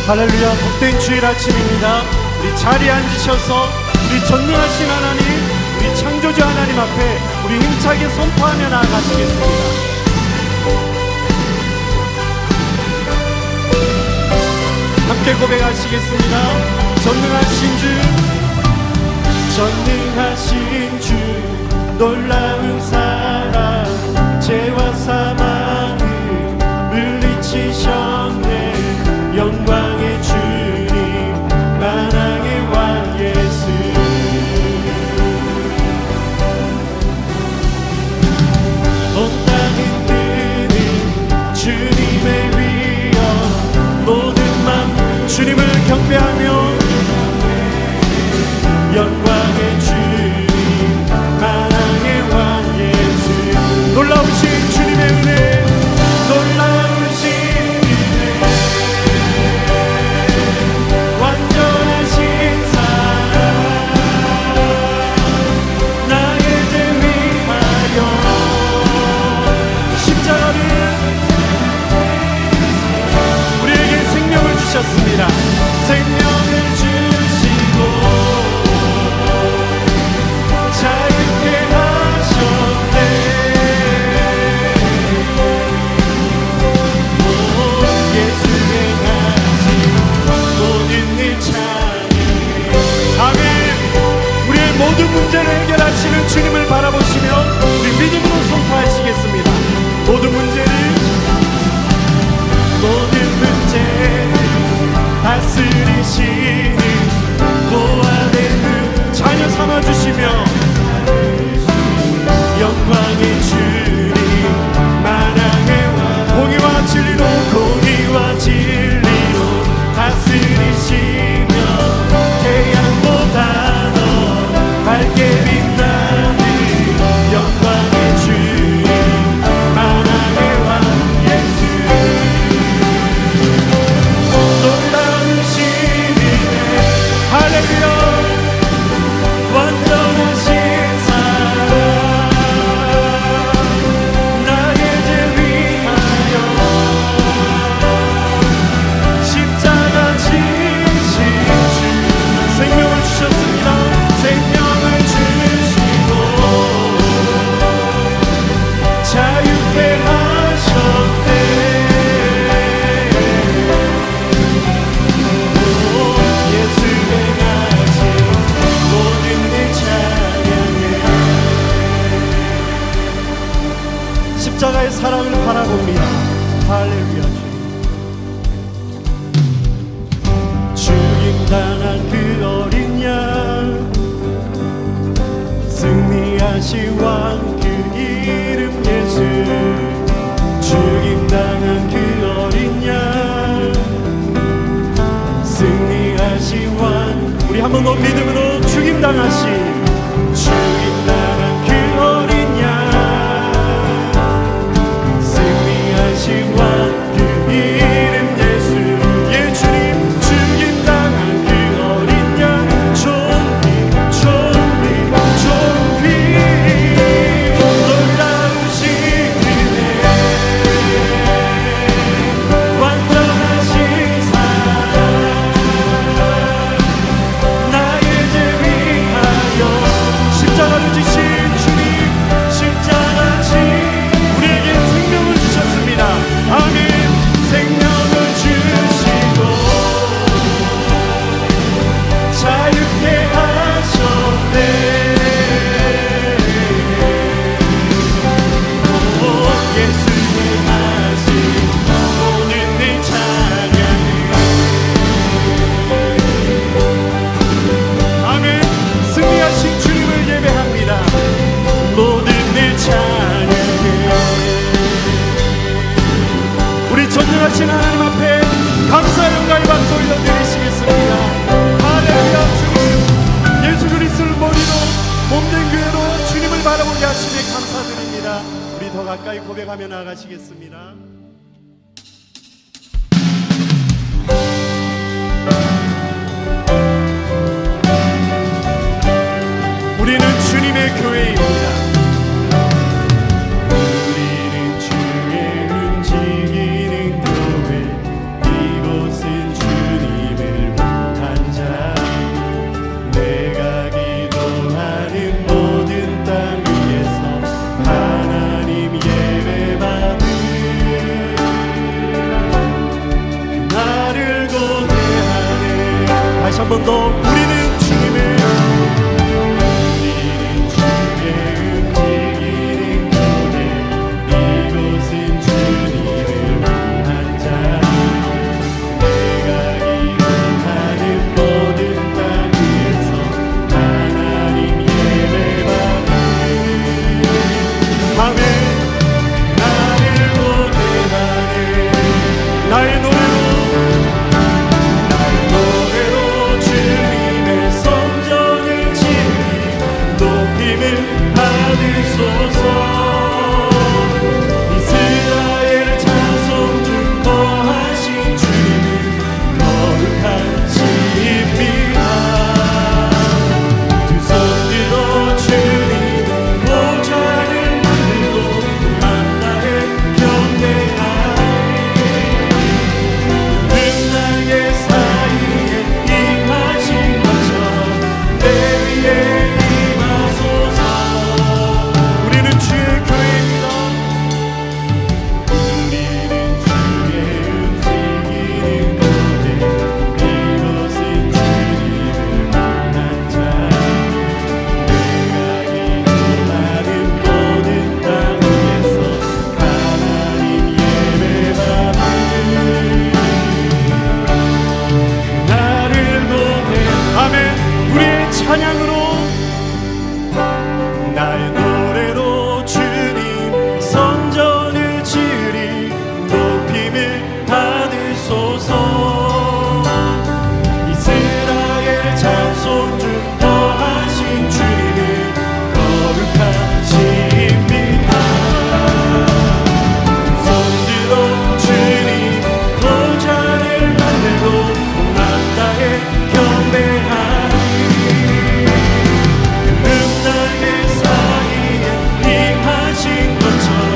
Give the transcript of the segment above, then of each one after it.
할렐루야. 복된 주일 아침입니다. 우리 자리에 앉으셔서 우리 전능하신 하나님, 우리 창조주 하나님 앞에 우리 힘차게 선포하며 나아가시겠습니다. 함께 고백하시겠습니다. 전능하신 주, 전능하신 주, 놀라운 사랑, 죄와 사망을 물리치셨네. 영광의 주님, 만왕의 왕 예수. 온 땅은 뜨는 주님의 위엄, 모든 맘 주님을 경배하며 영광의 주님, 만왕의 왕 예수. 놀라우신 주님의 은혜, 놀라우신 은혜, 완전하신 사랑, 나의 죄 위하여 십자가를 우리에게 생명을 주셨습니다. 생명을 주시고 자유케 하셨네. 오, 예수의 가지 모든 일 찬양해. 아멘. 우리의 모든 문제를 해결하시는 주님을 바라보시며 우리 믿음으로 선포하시겠습니다. 모든 문제를 다스리시는 보아되는 자녀 삼아주시며 영광의 주님, 만왕의 왕, 공의와 진리로, 공의와 진리로 다스리시며 태양보다 더 밝게 빛나는 영광의 주님, 만왕의 왕 예수. 할렐루야. 완전하신 사랑, 나의 죄 위하여 십자가 지신 주, 생명을 주셨습니다. 생명을 주시고 자유케 하셨네. 십자가의 사랑을 바라봅니다. 할렐루야. 죽임당한 그 어린 양, 승리하신 왕 그 이름 예수. 죽임당한 그 어린 양, 승리하신 왕. 우리 한 번 더 믿음으로 죽임당하신 그 어린 양, 왕 그 이름 예수. 예 주님, 죽임당한 그 어린 양, 존귀 놀라우신 은혜, 완전하신 사랑, 나의 죄 위하여 십자가를 지신 주님, 십자가 우리에게 생명을 주셨습니다. 아멘. 생명을 주시고 자유케 하셨네. 오, 예수의 말씀 모든 일 찬양해. 아멘. 승리하신 주님을 예배합니다. 모든 일 찬양해. 우리 전능하신 하나님 앞에 감사 영광의 박수 올려드리시겠습니다. 할렐루야. 주님, 예수 그리스도를 머리로 몸된 교회로 주님을 바라보게 하시니 감사드립니다. 우리 더 가까이 고백하며 나아가시겠습니다. 우리는 주님의 교회입니다. 우리는 주의 움직이는 교회, 이곳은 주님 나의 노래로 주님의 성전을 지으니 높임을 받으소서. 이스라엘 자손 중 거하신 주님은 거룩하십니다. 두 손 들어 주님 보좌를 만들고 만나에 경배하니 흙날개 사이에 임하신 것처럼 내 위에 임하소서. 우리는 주의 교회입니다. 우리는 주의 움직이는 교회, 이곳은 주님을 만난 자. 내가 기도하는 모든 땅 위에서 하나님 예배받는 나를 노래. 아멘. 우리의 찬양으로 나의 노래로 주님 성전을 지으리 높임을 받으소서. 이스라엘 자손 중 거하신 주님은 거룩하십니다. 손들어 주님 보좌를 만들고 만다에 경배하니 흙날개 사이에 임하신 것처럼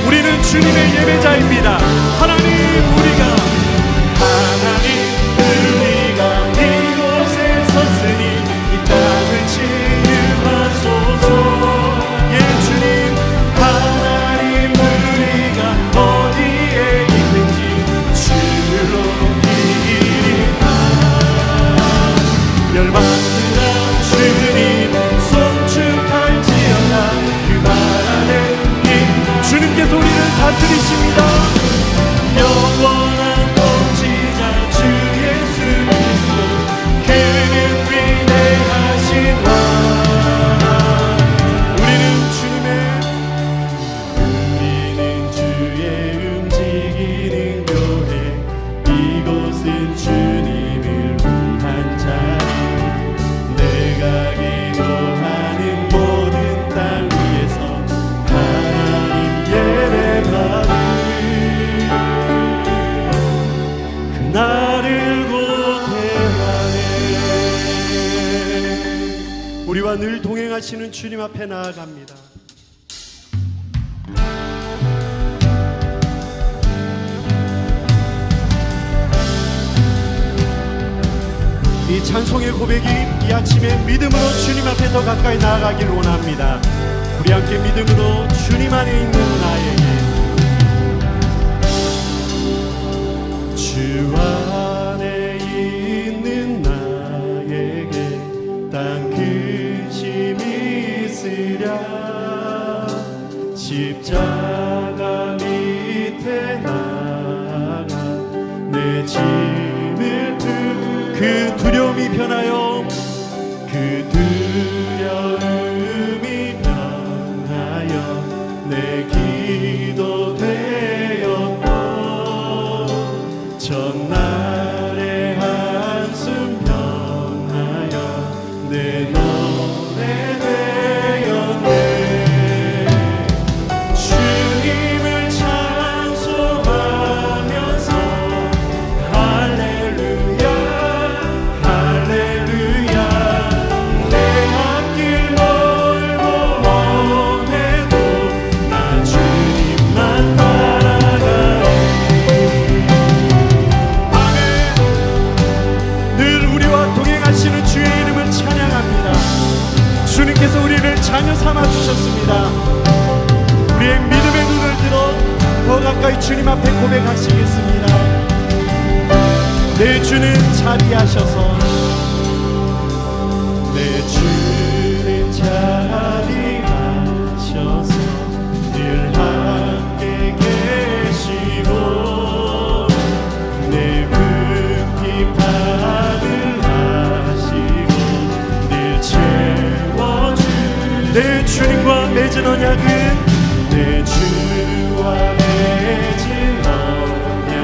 우리는 주님의 예배자입니다. 하나님 우리가 이곳에 섰으니 이 땅을 치유하소서. 예 주님, 하나님 우리가 어디에 있는지 주를 높이리라. 열방들아 주님 송축할지어다. 그 말 안에 주님께서 우리를 다스리십니다. 영원한 통치자 주 예수 그리스도, 그는 위대하신 왕. 우리는 주의 움직이는 교회, 이곳은 주님을 위한 자. 내가 기도하는 모든 땅 위에서 하나님 예배받는 그날을 고대하네. 우리와 늘 동행하시는 주님 앞에 나아갑니다. 이 찬송의 고백이 이 아침에 믿음으로 주님 앞에 더 가까이 나아가길 원합니다. 우리 함께 믿음으로 주님 안에 있는 나에게, 주 안에 있는 나에게 땅 근심이 있으랴. 십자가 밑에 나가 내 짐을 그 두려움이 변하여, 그 두려움이 변하여 내 기도 되었고, 전날의 한숨 변하여 내 노래 되었네. 주님을 찬송하면서 할렐루야 할렐루야. 내 앞길 멀고 험해도 나 주님만 따라가리. 아멘. 늘 우리와 동행하시는 주의 이름을 찬양합니다. 주님께서 우리를 자녀 삼아 주셨습니다. 우리의 믿음의 눈을 들어 더 가까이 주님 앞에 고백하시겠습니다. 내 주는 자비하셔서, 내 주는 자비하셔서 늘 함께 계시고, 내 불핍 받으시고 늘 채워주. 내 주님과 맺은 언약은, 내 주와 맺은 언약은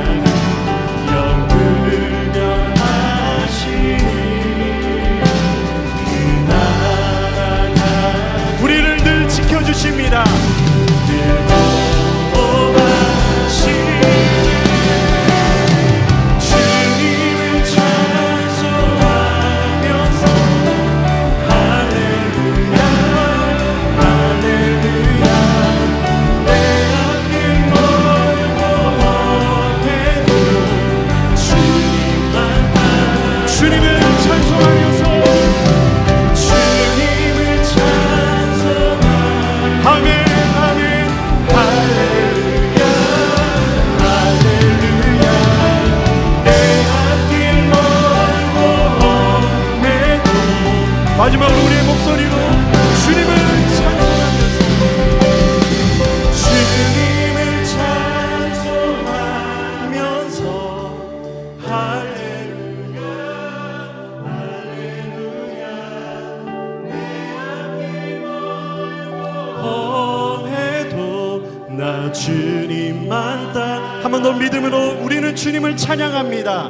한 번 더 믿음으로 우리는 주님을 찬양합니다.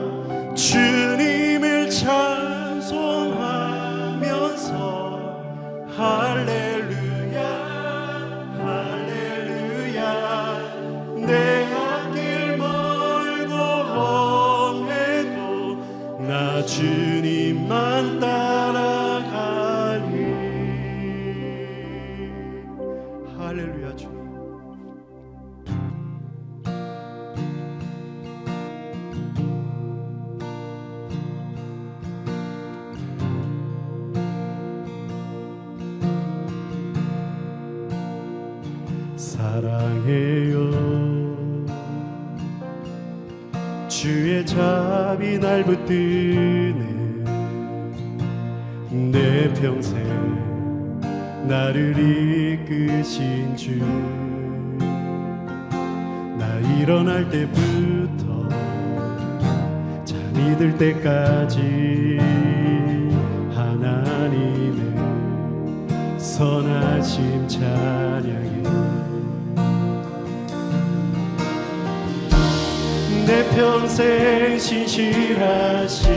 주님을 찬송하면서 할렐루야 할렐루야 내 앞길 멀고 험해도 나 주님만 따라가리. 할렐루야 주님. 사랑해요 주의 자비 날 붙드네 내 평생 나를 이끄신 주 나 일어날 때부터 잠이 들 때까지 하나님의 선하심 찬양해 내 평생 신실하신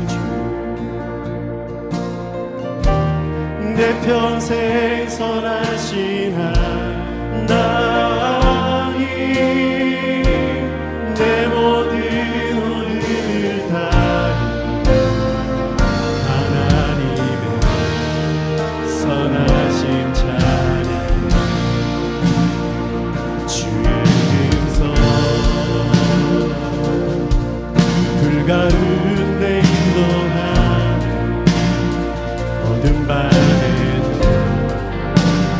주 내 평생 선하신 하나님 내 모든 오늘을 다해 하나님의 선하심 찬양 주의 음성 가운데 인도하는 어둠 밤에도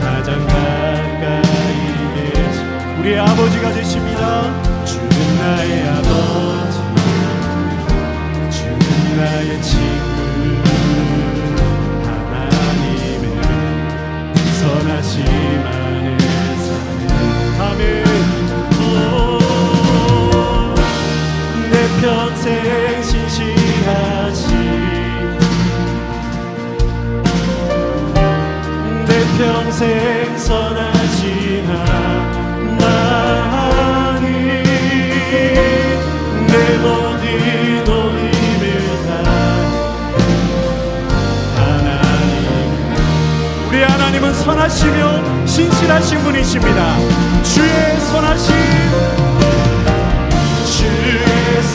가장 가까이 계신 우리의 아버지가 되십니다. 주는 나의 아버지 주는 나의 친구 하나님의 선하심 안에 사네. 아멘. 내 평생 신실하신 내 평생 선하신 하나님 내 모든 힘을 다해 하나님 우리 하나님은 선하시며 신실하신 분이십니다. 주의 선하심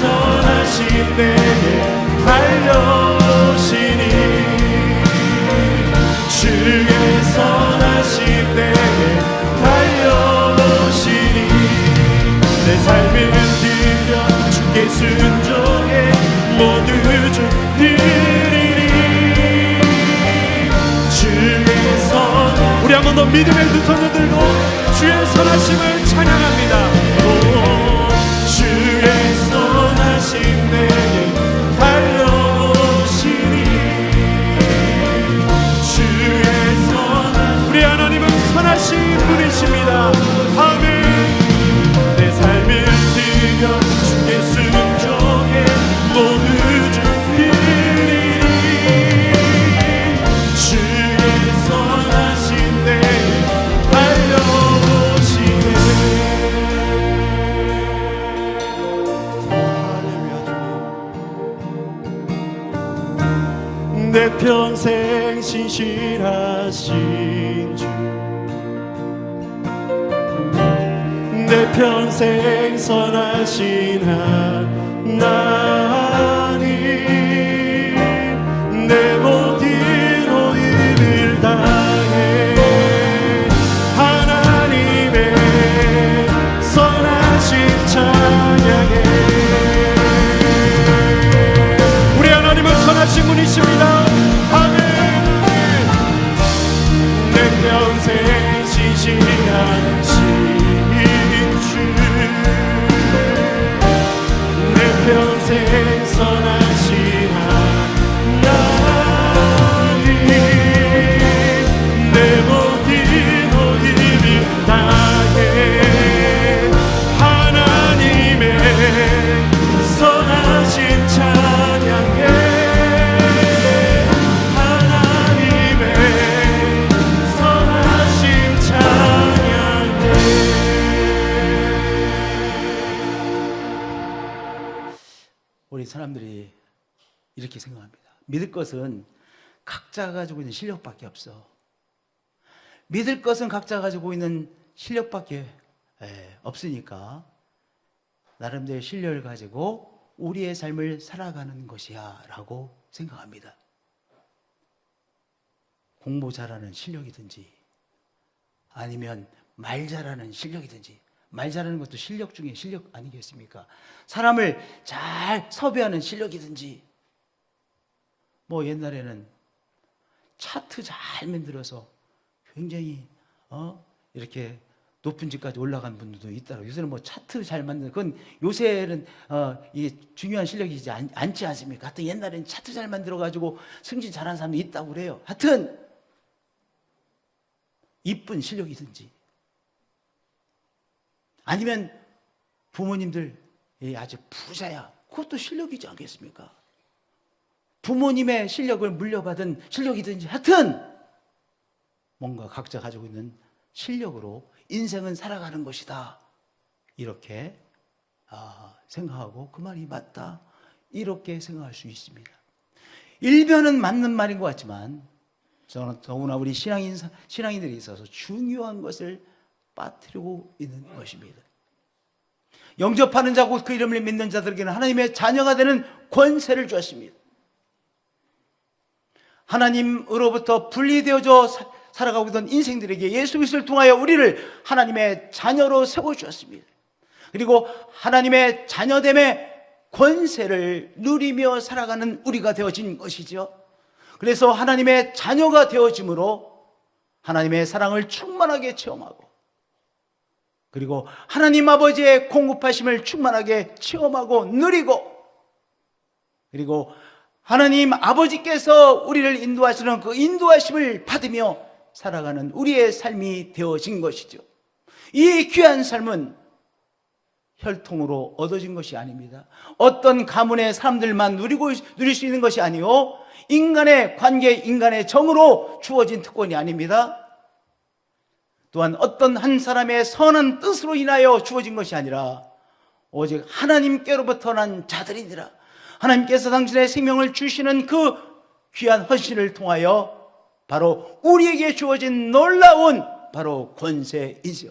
선하신 내게 달려오시니 주의 선하신 내게 달려오시니 내 삶을 드려 주께 순종해 모두 주 드리리 주의 선 우리 한 번 더 믿음의 두 손을 들고 주의 선하심을 찬양합니다. 주의 선하신 내게 달려오시니 주의 선하심 우리 하나님은 선하신 분이십니다. 아멘. 내 삶을 드려 주께 순종해 모두 주 드리리 주의 선하신 내게 달려오시네. 내 평생 신실하신 주 내 평생 선하신 하나님 내 모든 힘을 다해 하나님의 선하신 찬양해 우리 하나님은 선하신 분이십니다. 아멘. 내 평생 신실하신 주 내 평생 우리 사람들이 이렇게 생각합니다. 믿을 것은 각자가 가지고 있는 실력밖에 없어. 믿을 것은 각자가 가지고 있는 실력밖에 없으니까 나름대로 실력을 가지고 우리의 삶을 살아가는 것이야 라고 생각합니다. 공부 잘하는 실력이든지 아니면 말 잘하는 실력이든지, 말 잘하는 것도 실력 중에 실력 아니겠습니까? 사람을 잘 섭외하는 실력이든지, 뭐 옛날에는 차트 잘 만들어서 굉장히 이렇게 높은 집까지 올라간 분들도 있더라고요. 요새는 뭐 차트 잘 만드는, 그건 요새는 이게 중요한 실력이지 않지 않습니까? 하여튼 옛날에는 차트 잘 만들어가지고 승진 잘하는 사람도 있다고 그래요. 하여튼 이쁜 실력이든지 아니면 부모님들 아주 부자야, 그것도 실력이지 않겠습니까? 부모님의 실력을 물려받은 실력이든지 하여튼 뭔가 각자 가지고 있는 실력으로 인생은 살아가는 것이다, 이렇게 생각하고 그 말이 맞다, 이렇게 생각할 수 있습니다. 일변은 맞는 말인 것 같지만 저는 더구나 우리 신앙인들이 있어서 중요한 것을 빠뜨리고 있는 것입니다. 영접하는 자고 그 이름을 믿는 자들에게는 하나님의 자녀가 되는 권세를 주었습니다. 하나님으로부터 분리되어져 살아가고 있던 인생들에게 예수 그리스도를 통하여 우리를 하나님의 자녀로 세워주었습니다. 그리고 하나님의 자녀됨의 권세를 누리며 살아가는 우리가 되어진 것이죠. 그래서 하나님의 자녀가 되어짐으로 하나님의 사랑을 충만하게 체험하고, 그리고 하나님 아버지의 공급하심을 충만하게 체험하고 누리고, 그리고 하나님 아버지께서 우리를 인도하시는 그 인도하심을 받으며 살아가는 우리의 삶이 되어진 것이죠. 이 귀한 삶은 혈통으로 얻어진 것이 아닙니다. 어떤 가문의 사람들만 누릴 수 있는 것이 아니요, 인간의 관계, 인간의 정으로 주어진 특권이 아닙니다. 또한 어떤 한 사람의 선한 뜻으로 인하여 주어진 것이 아니라 오직 하나님께로부터 난 자들이니라. 하나님께서 당신의 생명을 주시는 그 귀한 헌신을 통하여 바로 우리에게 주어진 놀라운 바로 권세이죠.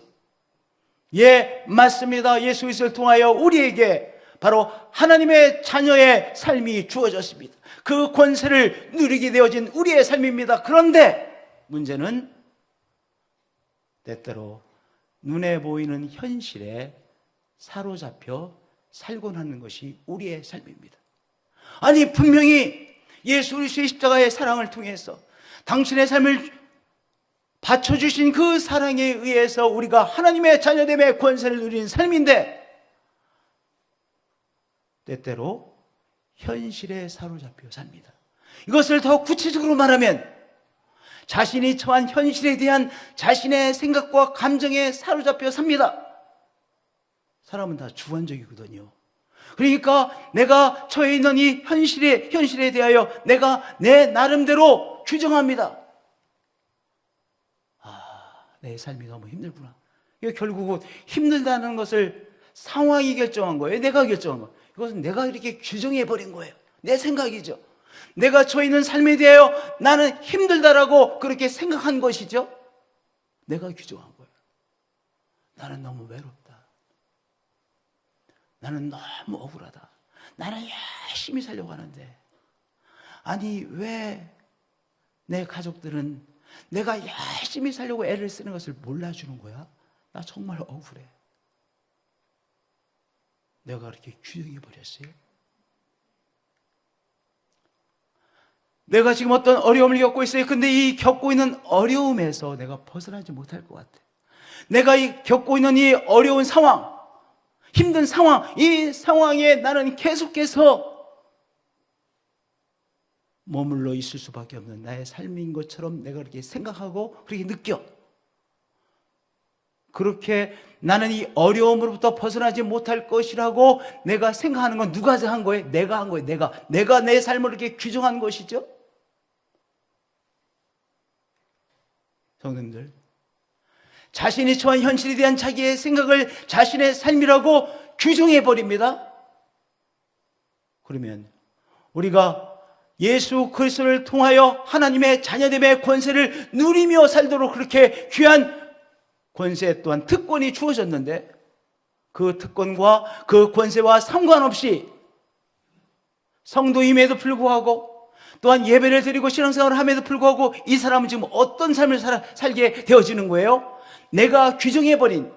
예, 맞습니다. 예수 그리스도를 통하여 우리에게 바로 하나님의 자녀의 삶이 주어졌습니다. 그 권세를 누리게 되어진 우리의 삶입니다. 그런데 문제는 때때로 눈에 보이는 현실에 사로잡혀 살곤 하는 것이 우리의 삶입니다. 아니, 분명히 예수 그리스도의 십자가의 사랑을 통해서 당신의 삶을 바쳐주신 그 사랑에 의해서 우리가 하나님의 자녀됨의 권세를 누리는 삶인데, 때때로 현실에 사로잡혀 삽니다. 이것을 더 구체적으로 말하면 자신이 처한 현실에 대한 자신의 생각과 감정에 사로잡혀 삽니다. 사람은 다 주관적이거든요. 그러니까 내가 처해 있는 이 현실에 대하여 내가 내 나름대로 규정합니다. 내 삶이 너무 힘들구나. 이거 결국은 힘들다는 것을 상황이 결정한 거예요? 내가 결정한 거예요? 이것은 내가 이렇게 규정해버린 거예요. 내 생각이죠. 내가 처해 있는 삶에 대하여 나는 힘들다라고 그렇게 생각한 것이죠. 내가 규정한 거예요. 나는 너무 외롭다. 나는 너무 억울하다. 나는 열심히 살려고 하는데, 아니 왜 내 가족들은 내가 열심히 살려고 애를 쓰는 것을 몰라주는 거야? 나 정말 억울해. 내가 그렇게 규정해버렸어요. 내가 지금 어떤 어려움을 겪고 있어요. 근데 이 겪고 있는 어려움에서 내가 벗어나지 못할 것 같아. 내가 겪고 있는 이 어려운 상황, 힘든 상황, 이 상황에 나는 계속해서 머물러 있을 수밖에 없는 나의 삶인 것처럼 내가 그렇게 생각하고 그렇게 느껴. 그렇게 나는 이 어려움으로부터 벗어나지 못할 것이라고 내가 생각하는 건 누가 한 거예요? 내가 한 거예요. 내가 내 삶을 이렇게 규정한 것이죠. 성도님들, 자신이 처한 현실에 대한 자기의 생각을 자신의 삶이라고 규정해 버립니다. 그러면 우리가 예수 그리스도를 통하여 하나님의 자녀됨의 권세를 누리며 살도록 그렇게 귀한 권세 또한 특권이 주어졌는데, 그 특권과 그 권세와 상관없이 성도임에도 불구하고 또한 예배를 드리고 신앙생활을 함에도 불구하고 이 사람은 지금 어떤 삶을 살게 되어지는 거예요? 내가 규정해버린,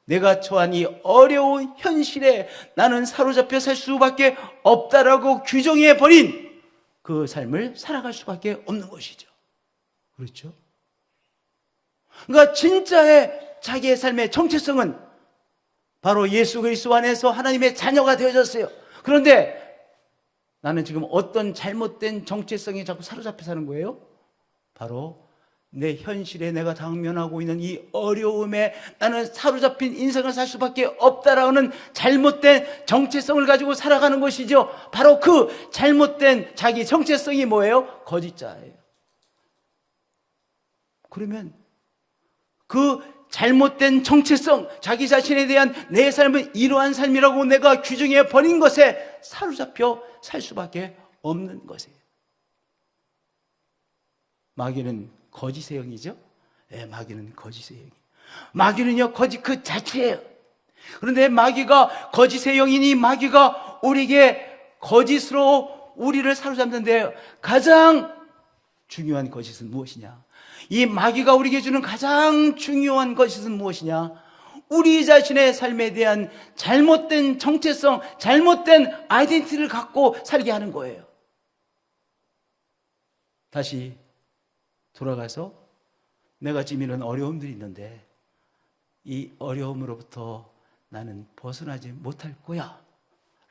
내가 처한 이 어려운 현실에 나는 사로잡혀 살 수밖에 없다라고 규정해버린 그 삶을 살아갈 수밖에 없는 것이죠. 그렇죠? 그러니까 진짜의 자기의 삶의 정체성은 바로 예수 그리스도 안에서 하나님의 자녀가 되어졌어요. 그런데 나는 지금 어떤 잘못된 정체성에 자꾸 사로잡혀 사는 거예요? 바로 내 현실에 내가 당면하고 있는 이 어려움에 나는 사로잡힌 인생을 살 수밖에 없다라는 잘못된 정체성을 가지고 살아가는 것이죠. 바로 그 잘못된 자기 정체성이 뭐예요? 거짓자예요. 그러면 그 잘못된 정체성, 자기 자신에 대한 내 삶은 이러한 삶이라고 내가 규정해 버린 것에 사로잡혀 살 수밖에 없는 것이에요. 마귀는 거짓의 영이죠? 네, 마귀는 거짓의 영이. 마귀는요, 거짓 그 자체예요. 그런데 마귀가 거짓의 영이니 마귀가 우리에게 거짓으로 우리를 사로잡는데 가장 중요한 거짓은 무엇이냐? 이 마귀가 우리에게 주는 가장 중요한 것은 무엇이냐? 우리 자신의 삶에 대한 잘못된 정체성, 잘못된 아이덴티티를 갖고 살게 하는 거예요. 다시 돌아가서 내가 지금 이런 어려움들이 있는데 이 어려움으로부터 나는 벗어나지 못할 거야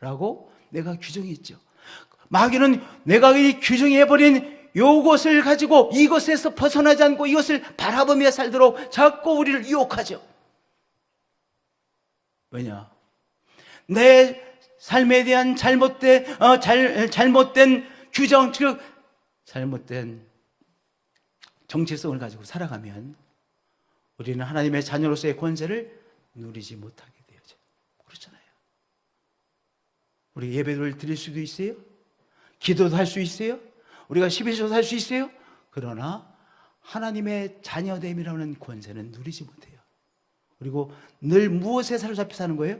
라고 내가 규정했죠. 마귀는 내가 이 규정해버린 이것을 가지고 이것에서 벗어나지 않고 이것을 바라보며 살도록 자꾸 우리를 유혹하죠. 왜냐? 내 삶에 대한 잘못된 규정, 즉 잘못된 정체성을 가지고 살아가면 우리는 하나님의 자녀로서의 권세를 누리지 못하게 되죠. 그렇잖아요. 우리 예배를 드릴 수도 있어요. 기도도 할 수 있어요. 우리가 11조도 할 수 있어요. 그러나 하나님의 자녀됨이라는 권세는 누리지 못해요. 그리고 늘 무엇에 사로잡혀 사는 거예요?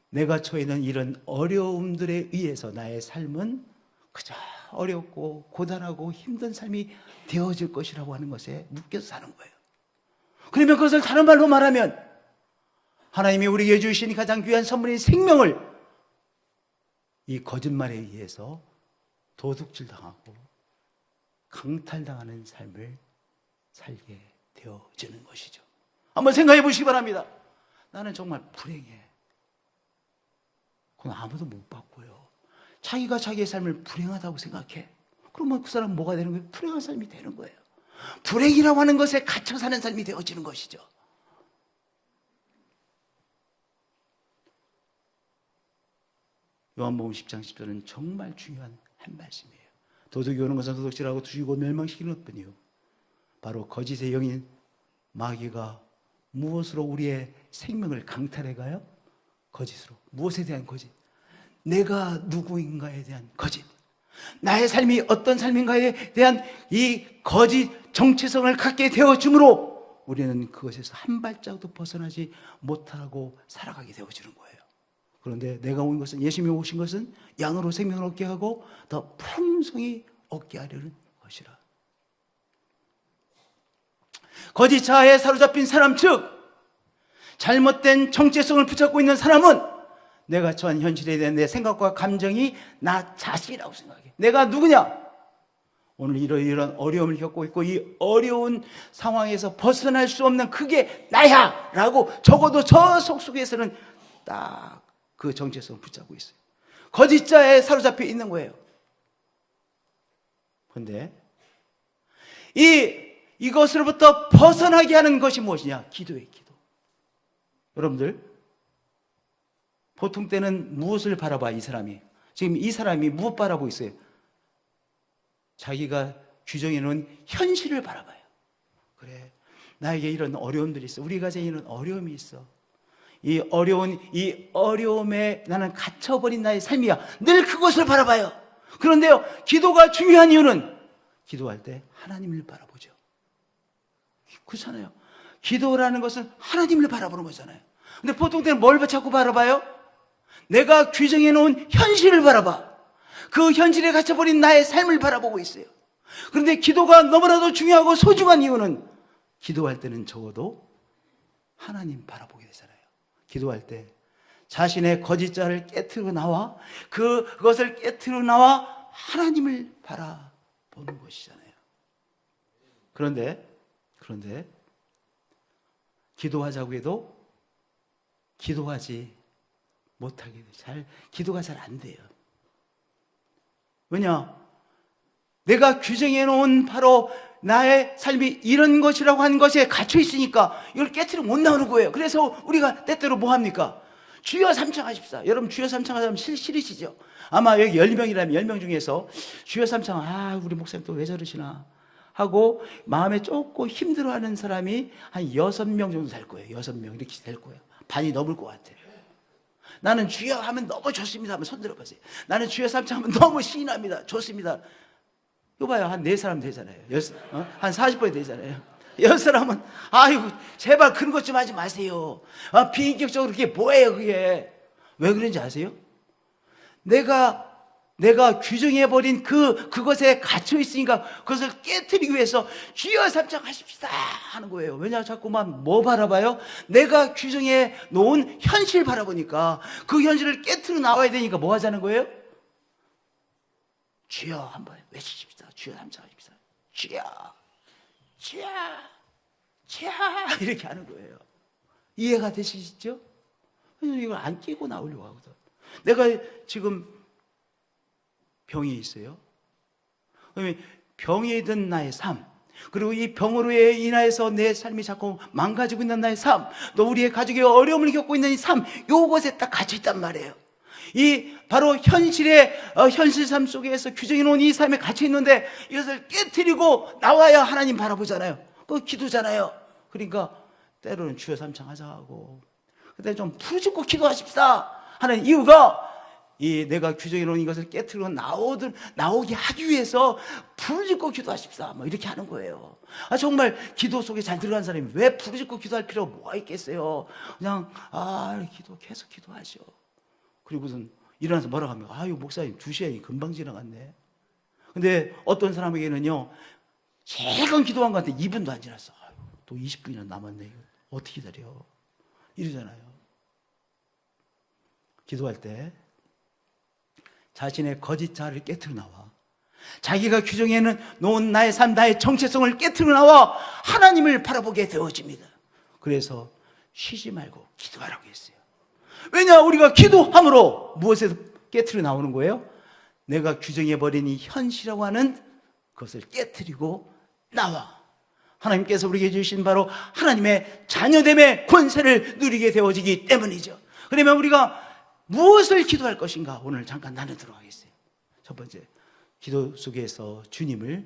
내가 처해 있는 이런 어려움들에 의해서 나의 삶은 그저 어렵고 고단하고 힘든 삶이 되어질 것이라고 하는 것에 묶여서 사는 거예요. 그러면 그것을 다른 말로 말하면 하나님이 우리에게 주신 가장 귀한 선물인 생명을 이 거짓말에 의해서 도둑질당하고 강탈당하는 삶을 살게 되어지는 것이죠. 한번 생각해 보시기 바랍니다. 나는 정말 불행해. 그건 아무도 못 바꿔요. 자기가 자기의 삶을 불행하다고 생각해. 그러면 그 사람은 뭐가 되는 거예요? 불행한 삶이 되는 거예요. 불행이라고 하는 것에 갇혀 사는 삶이 되어지는 것이죠. 요한복음 10장 10절은 정말 중요한 한 말씀이에요. 도둑이 오는 것은 도둑질하고 죽이고 멸망시키는 것뿐이요, 바로 거짓의 영인 마귀가 무엇으로 우리의 생명을 강탈해가요? 거짓으로. 무엇에 대한 거짓? 내가 누구인가에 대한 거짓. 나의 삶이 어떤 삶인가에 대한 이 거짓 정체성을 갖게 되어주므로 우리는 그것에서 한 발짝도 벗어나지 못하고 살아가게 되어지는 거예요. 그런데 내가 온 것은, 예수님이 오신 것은 양으로 생명을 얻게 하고 더 풍성히 얻게 하려는 것이라. 거짓 자아에 사로잡힌 사람, 즉 잘못된 정체성을 붙잡고 있는 사람은 내가 처한 현실에 대한 내 생각과 감정이 나 자신이라고 생각해. 내가 누구냐? 오늘 이런 어려움을 겪고 있고 이 어려운 상황에서 벗어날 수 없는 그게 나야! 라고 적어도 저 속속에서는 딱 그 정체성을 붙잡고 있어요. 거짓자에 사로잡혀 있는 거예요. 그런데 이것으로부터 벗어나게 하는 것이 무엇이냐? 기도예요, 기도. 여러분들, 보통 때는 무엇을 바라봐, 이 사람이? 지금 이 사람이 무엇 바라보고 있어요? 자기가 규정해 놓은 현실을 바라봐요. 그래, 나에게 이런 어려움들이 있어. 우리 가정에 이런 어려움이 있어. 이 어려움에 나는 갇혀버린 나의 삶이야. 늘 그것을 바라봐요. 그런데요, 기도가 중요한 이유는 기도할 때 하나님을 바라보죠. 그렇잖아요. 기도라는 것은 하나님을 바라보는 거잖아요. 근데 보통 때는 뭘 자꾸 바라봐요? 내가 규정해 놓은 현실을 바라봐. 그 현실에 갇혀버린 나의 삶을 바라보고 있어요. 그런데 기도가 너무나도 중요하고 소중한 이유는 기도할 때는 적어도 하나님 바라보게 되잖아요. 기도할 때 자신의 거짓자를 깨트려 나와 그것을 깨트려 나와 하나님을 바라보는 것이잖아요. 그런데 기도하자고 해도 기도하지 못하게 돼요. 기도가 잘 안 돼요. 왜냐? 내가 규정해 놓은 바로 나의 삶이 이런 것이라고 하는 것에 갇혀 있으니까 이걸 깨트려 못 나오는 거예요. 그래서 우리가 때때로 뭐 합니까? 주여 삼창하십사. 여러분 주여 삼창하자면 싫으시죠? 아마 여기 10명이라면 10명 중에서 주여 삼창, 우리 목사님 또 왜 저러시나 하고 마음에 조금 힘들어하는 사람이 한 6명 정도 될 거예요. 6명 이렇게 될 거예요. 반이 넘을 것 같아요. 나는 주여 하면 너무 좋습니다. 한번 손 들어보세요. 나는 주여 삼창하면 너무 신납니다. 좋습니다. 이거 봐요. 한 4사람 되잖아요. 한 40번이 되잖아요. 6사람은 아이고 제발 그런 것 좀 하지 마세요. 비인격적으로 그게 뭐예요 그게. 왜 그런지 아세요? 내가 규정해버린 그것에 갇혀있으니까 그것을 깨트리기 위해서 주여 삼창하십시다 하는 거예요. 왜냐 자꾸만 뭐 바라봐요? 내가 규정해 놓은 현실 바라보니까 그 현실을 깨트려 나와야 되니까 뭐 하자는 거예요? 주여 한번 외치십시다. 주여 삼창하십시다. 주여 이렇게 하는 거예요. 이해가 되시죠? 이걸 안 끼고 나오려고 하거든. 내가 지금 병이 있어요. 그러면 병이 든 나의 삶, 그리고 이 병으로 인하여서 내 삶이 자꾸 망가지고 있는 나의 삶, 또 우리의 가족이 어려움을 겪고 있는 이 삶, 요것에 딱 갇혀 있단 말이에요. 이 바로 현실 삶 속에서 규정해 놓은 이 삶에 갇혀 있는데 이것을 깨트리고 나와야 하나님 바라보잖아요. 그거 기도잖아요. 그러니까 때로는 주여 삼창하자 하고, 그때 좀 부르짖고 기도하십시다 하는 이유가 내가 규정해 놓은 이것을 깨트리고 나오게 하기 위해서 부르짖고 기도하십시다 뭐 이렇게 하는 거예요. 정말 기도 속에 잘 들어간 사람이 왜 부르짖고 기도할 필요가 뭐가 있겠어요? 그냥 계속 기도하죠. 그리고선 일어나서 뭐라고 합니까? 목사님 2시간이 금방 지나갔네. 근데 어떤 사람에게는요, 최근 기도한 것 같은데 2분도 안 지났어. 또 20분이나 남았네. 이거 어떻게 기다려? 이러잖아요. 기도할 때 자신의 거짓 자를 깨트려 나와 자기가 규정해 놓은 나의 삶, 나의 정체성을 깨트려 나와 하나님을 바라보게 되어집니다. 그래서 쉬지 말고 기도하라고 했어요. 왜냐? 우리가 기도함으로 무엇에서 깨트려 나오는 거예요? 내가 규정해버린 이 현실이라고 하는 것을 깨트리고 나와 하나님께서 우리에게 주신 바로 하나님의 자녀됨의 권세를 누리게 되어지기 때문이죠. 그러면 우리가 무엇을 기도할 것인가? 오늘 잠깐 나누도록 하겠어요. 첫 번째, 기도 속에서 주님을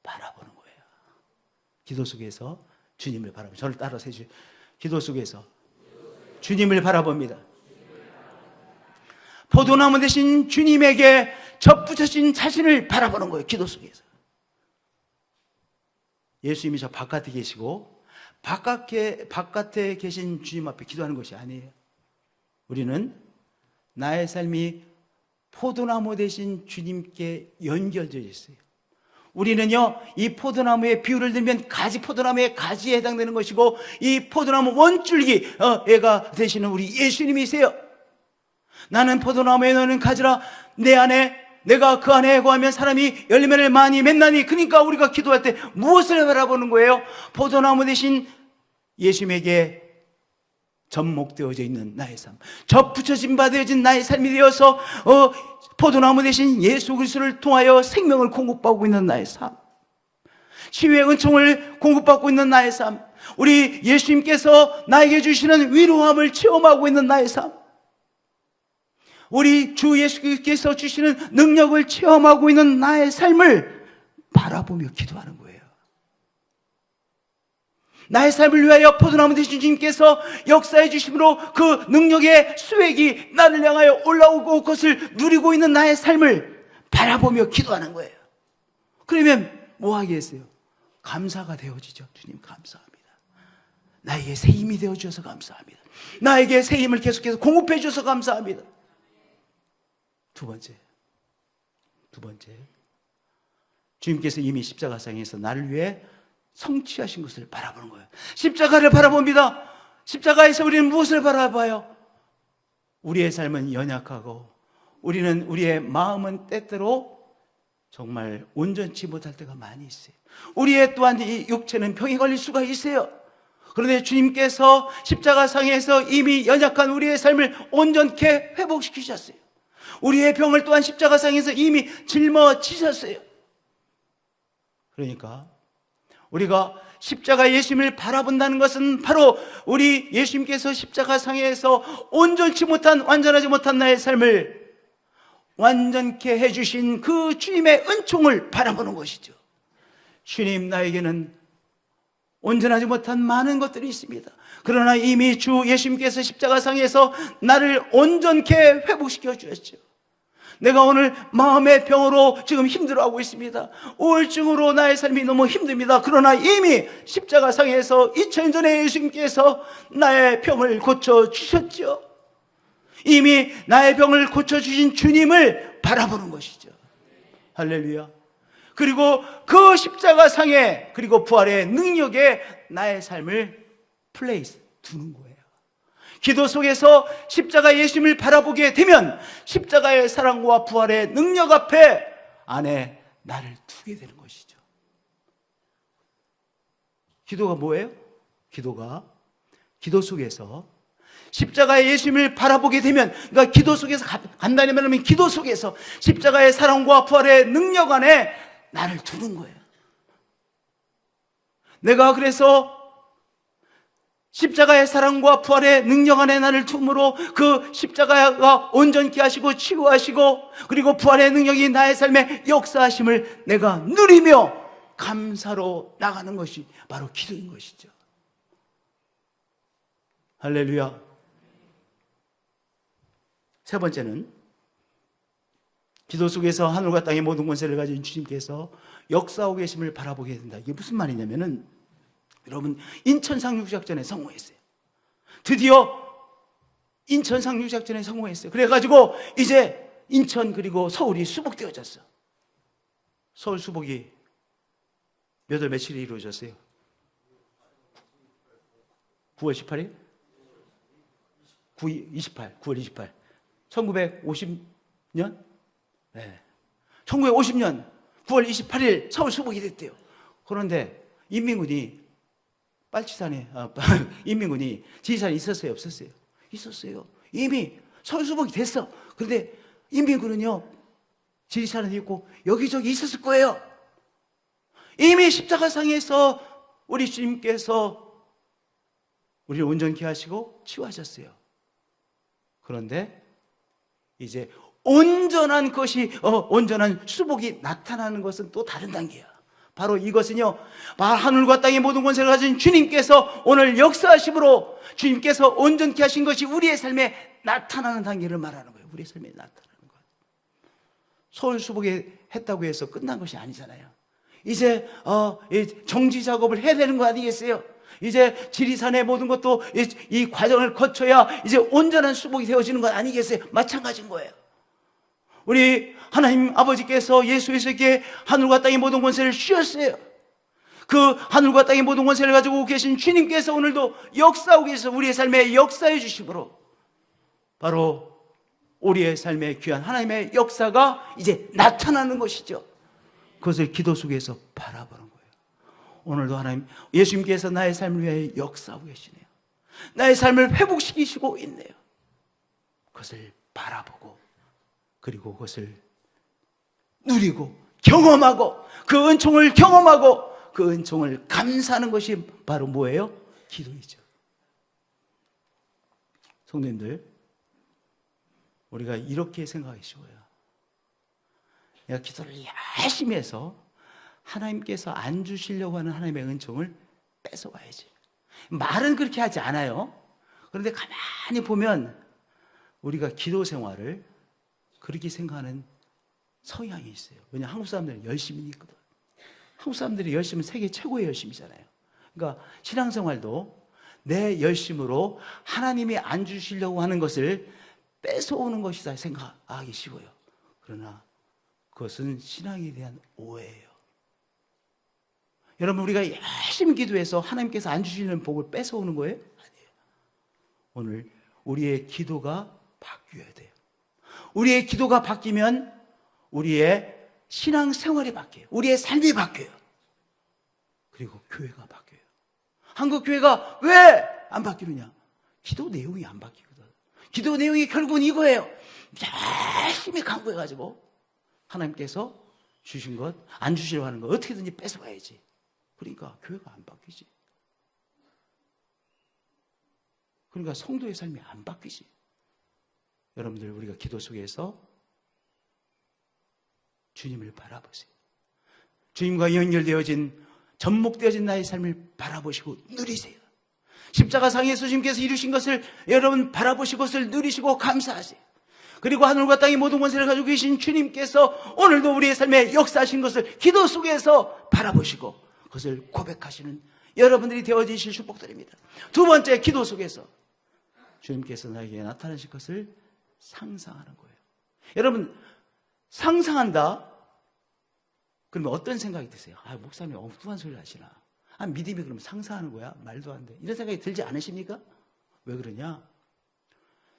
바라보는 거예요. 기도 속에서 주님을 바라보는, 저를 따라서 해주세요. 기도 속에서 주님을 바라봅니다. 포도나무 대신 주님에게 접붙여진 자신을 바라보는 거예요. 기도 속에서. 예수님이 저 바깥에 계시고 바깥에 계신 주님 앞에 기도하는 것이 아니에요. 우리는 나의 삶이 포도나무 대신 주님께 연결되어 있어요. 우리는요, 이 포도나무의 비유를 들면 포도나무의 가지에 해당되는 것이고, 이 포도나무 원줄기가 되시는 우리 예수님이세요. 나는 포도나무에 너는 가지라. 내가 그 안에 거하면 사람이 열매를 많이 맺나니. 그러니까 우리가 기도할 때 무엇을 바라보는 거예요? 포도나무 대신 예수님에게 접목되어져 있는 나의 삶, 접붙여진 바 되어진 나의 삶이 되어서 포도나무 대신 예수 그리스도를 통하여 생명을 공급받고 있는 나의 삶, 치유의 은총을 공급받고 있는 나의 삶, 우리 예수님께서 나에게 주시는 위로함을 체험하고 있는 나의 삶, 우리 주 예수께서 주시는 능력을 체험하고 있는 나의 삶을 바라보며 기도하는 거예요. 나의 삶을 위하여 포도나무 되신 주님께서 역사해 주심으로 그 능력의 수액이 나를 향하여 올라오고 그것을 누리고 있는 나의 삶을 바라보며 기도하는 거예요. 그러면 뭐 하겠어요? 감사가 되어지죠. 주님 감사합니다. 나에게 새 힘이 되어주셔서 감사합니다. 나에게 새 힘을 계속해서 공급해 주셔서 감사합니다. 두 번째, 주님께서 이미 십자가상에서 나를 위해 성취하신 것을 바라보는 거예요. 십자가를 바라봅니다. 십자가에서 우리는 무엇을 바라봐요? 우리의 삶은 연약하고 우리의 마음은 때때로 정말 온전치 못할 때가 많이 있어요. 우리의 또한 이 육체는 병이 걸릴 수가 있어요. 그런데 주님께서 십자가상에서 이미 연약한 우리의 삶을 온전케 회복시키셨어요. 우리의 병을 또한 십자가상에서 이미 짊어지셨어요. 그러니까 우리가 십자가 예수님을 바라본다는 것은 바로 우리 예수님께서 십자가상에서 온전치 못한, 완전하지 못한 나의 삶을 완전케 해주신 그 주님의 은총을 바라보는 것이죠. 주님, 나에게는 온전하지 못한 많은 것들이 있습니다. 그러나 이미 주 예수님께서 십자가상에서 나를 온전케 회복시켜 주셨죠. 내가 오늘 마음의 병으로 지금 힘들어하고 있습니다. 우울증으로 나의 삶이 너무 힘듭니다. 그러나 이미 십자가상에서 2000년 전에 예수님께서 나의 병을 고쳐주셨죠. 이미 나의 병을 고쳐주신 주님을 바라보는 것이죠. 할렐루야. 그리고 그 십자가상에, 그리고 부활의 능력에 나의 삶을 두는 거예요. 기도 속에서 십자가 예수님을 바라보게 되면 십자가의 사랑과 부활의 능력 안에 나를 두게 되는 것이죠. 기도가 뭐예요? 기도 속에서 십자가의 예수님을 바라보게 되면, 그러니까 기도 속에서 간단히 말하면 기도 속에서 십자가의 사랑과 부활의 능력 안에 나를 두는 거예요. 내가 그래서 십자가의 사랑과 부활의 능력 안에 나를 둠으로 그 십자가가 온전케 하시고 치유하시고, 그리고 부활의 능력이 나의 삶에 역사하심을 내가 누리며 감사로 나가는 것이 바로 기도인 것이죠. 할렐루야. 세 번째는 기도 속에서 하늘과 땅의 모든 권세를 가진 주님께서 역사하고 계심을 바라보게 된다. 이게 무슨 말이냐면은, 여러분, 인천 상륙작전에 성공했어요. 드디어 인천 상륙작전에 성공했어요. 그래가지고 이제 인천 그리고 서울이 수복되어졌어. 서울 수복이 몇 월 며칠이 이루어졌어요? 9월 18일? 9월 28. 1950년? 네. 1950년 9월 28일 서울 수복이 됐대요. 그런데 인민군이 지리산에 있었어요? 없었어요? 있었어요. 이미 서울 수복이 됐어. 그런데 인민군은요, 지리산에 있고 여기저기 있었을 거예요. 이미 십자가상에서 우리 주님께서 우리를 온전케 하시고 치유하셨어요. 그런데 이제 온전한 수복이 나타나는 것은 또 다른 단계야. 바로 이것은요, 하늘과 땅의 모든 권세를 가진 주님께서 오늘 역사하심으로 주님께서 온전케 하신 것이 우리의 삶에 나타나는 단계를 말하는 거예요. 우리의 삶에 나타나는 것. 서울 수복에 했다고 해서 끝난 것이 아니잖아요. 이제 정지 작업을 해야 되는 거 아니겠어요? 이제 지리산의 모든 것도 이 과정을 거쳐야 이제 온전한 수복이 되어지는 것 아니겠어요? 마찬가지인 거예요. 우리 하나님 아버지께서 예수에게 하늘과 땅의 모든 권세를 주셨어요. 그 하늘과 땅의 모든 권세를 가지고 계신 주님께서 오늘도 역사하고 계셔서 우리의 삶에 역사해 주심으로 바로 우리의 삶에 귀한 하나님의 역사가 이제 나타나는 것이죠. 그것을 기도 속에서 바라보는 거예요. 오늘도 하나님, 예수님께서 나의 삶을 위해 역사하고 계시네요. 나의 삶을 회복시키시고 있네요. 그것을 바라보고, 그리고 그것을 누리고 경험하고, 그 은총을 경험하고 그 은총을 감사하는 것이 바로 뭐예요? 기도이죠. 성도님들, 우리가 이렇게 생각하기 쉬워요. 내가 기도를 열심히 해서 하나님께서 안 주시려고 하는 하나님의 은총을 뺏어와야지. 말은 그렇게 하지 않아요. 그런데 가만히 보면 우리가 기도 생활을 그렇게 생각하는 성향이 있어요. 왜냐하면 한국 사람들은 열심히 있거든. 한국 사람들이 열심은 세계 최고의 열심이잖아요. 그러니까 신앙생활도 내 열심으로 하나님이 안 주시려고 하는 것을 뺏어오는 것이다 생각하기 쉬워요. 그러나 그것은 신앙에 대한 오해예요. 여러분, 우리가 열심히 기도해서 하나님께서 안 주시는 복을 뺏어오는 거예요? 아니에요. 오늘 우리의 기도가 바뀌어야 돼요. 우리의 기도가 바뀌면 우리의 신앙생활이 바뀌어요. 우리의 삶이 바뀌어요. 그리고 교회가 바뀌어요. 한국 교회가 왜 안 바뀌느냐? 기도 내용이 안 바뀌거든. 기도 내용이 결국은 이거예요. 열심히 강구해가지고 하나님께서 주신 것, 안 주시려고 하는 것 어떻게든지 뺏어가야지. 그러니까 교회가 안 바뀌지. 그러니까 성도의 삶이 안 바뀌지. 여러분들, 우리가 기도 속에서 주님을 바라보세요. 주님과 연결되어진, 접목되어진 나의 삶을 바라보시고 누리세요. 십자가상에서 주님께서 이루신 것을 여러분 바라보시고 그것을 누리시고 감사하세요. 그리고 하늘과 땅의 모든 권세를 가지고 계신 주님께서 오늘도 우리의 삶에 역사하신 것을 기도 속에서 바라보시고 그것을 고백하시는 여러분들이 되어지실 축복드립니다. 두 번째, 기도 속에서 주님께서 나에게 나타나실 것을 상상하는 거예요. 여러분, 상상한다? 그러면 어떤 생각이 드세요? 목사님 엉뚱한 소리를 하시나? 믿음이 그러면 상상하는 거야? 말도 안 돼. 이런 생각이 들지 않으십니까? 왜 그러냐?